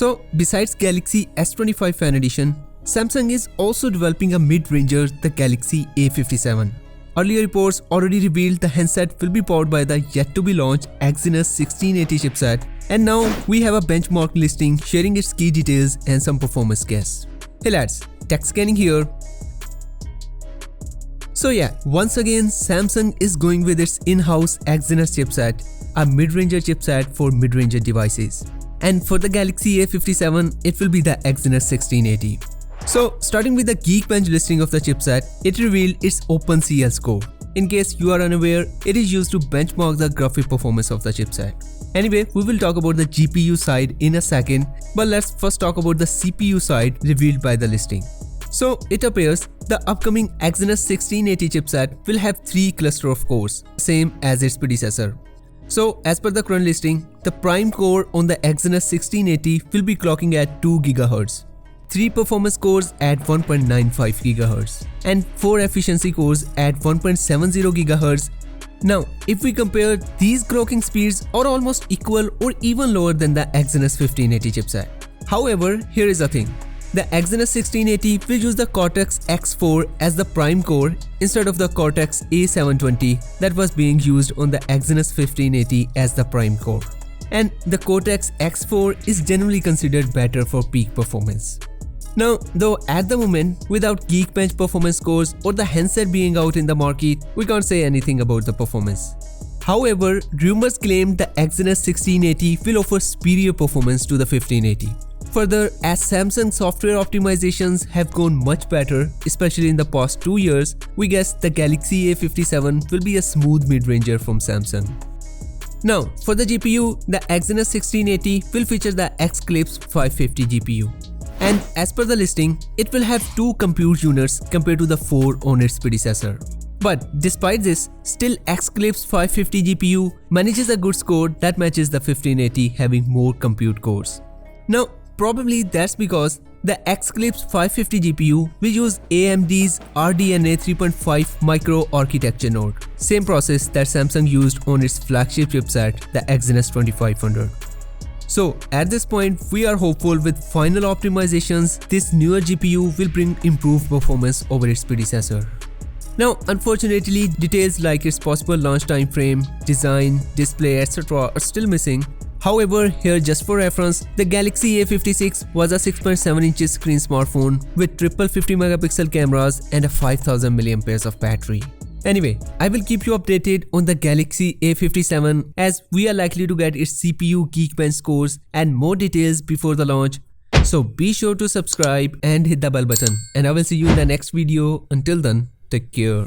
So besides Galaxy S25 Fan Edition, Samsung is also developing a mid-ranger, the Galaxy A57. Earlier reports already revealed the handset will be powered by the yet-to-be-launched Exynos 1680 chipset, and now we have a benchmark listing sharing its key details and some performance guesses. Hey lads, TechScanning here. So yeah, once again Samsung is going with its in-house Exynos chipset, a mid-ranger chipset for mid-ranger devices. And for the Galaxy A57, it will be the Exynos 1680. So starting with the Geekbench listing of the chipset, it revealed its OpenCL score. In case you are unaware, it is used to benchmark the graphic performance of the chipset. Anyway, we will talk about the GPU side in a second, but let's first talk about the CPU side revealed by the listing. So it appears the upcoming Exynos 1680 chipset will have 3 clusters of cores, same as its predecessor. So as per the current listing, the prime core on the Exynos 1680 will be clocking at 2 GHz. 3 performance cores at 1.95 GHz and 4 efficiency cores at 1.70 GHz. Now, if we compare, these clocking speeds are almost equal or even lower than the Exynos 1580 chipset. However, here is the thing. The Exynos 1680 will use the Cortex X4 as the prime core instead of the Cortex A720 that was being used on the Exynos 1580 as the prime core. And the Cortex X4 is generally considered better for peak performance. Now, though at the moment, without Geekbench performance scores or the handset being out in the market, we can't say anything about the performance. However, rumors claim the Exynos 1680 will offer superior performance to the 1580. Further, as Samsung software optimizations have gone much better, especially in the past 2 years, we guess the Galaxy A57 will be a smooth mid-ranger from Samsung. Now, for the GPU, the Exynos 1680 will feature the Eclipse 550 GPU. And as per the listing, it will have 2 compute units compared to the 4 on its predecessor. But despite this, still Eclipse 550 GPU manages a good score that matches the 1580 having more compute cores. Now, probably that's because the Eclipse 550 GPU will use AMD's RDNA 3.5 microarchitecture node, same process that Samsung used on its flagship chipset, the Exynos 2500. So at this point, we are hopeful with final optimizations, this newer GPU will bring improved performance over its predecessor. Now, unfortunately, details like its possible launch time frame, design, display, etc. are still missing. However, here just for reference, the Galaxy A56 was a 6.7 inches screen smartphone with triple 50 megapixel cameras and a 5000 mAh of battery. Anyway, I will keep you updated on the Galaxy A57 as we are likely to get its CPU Geekbench scores and more details before the launch. So be sure to subscribe and hit the bell button, and I will see you in the next video. Until then, take care.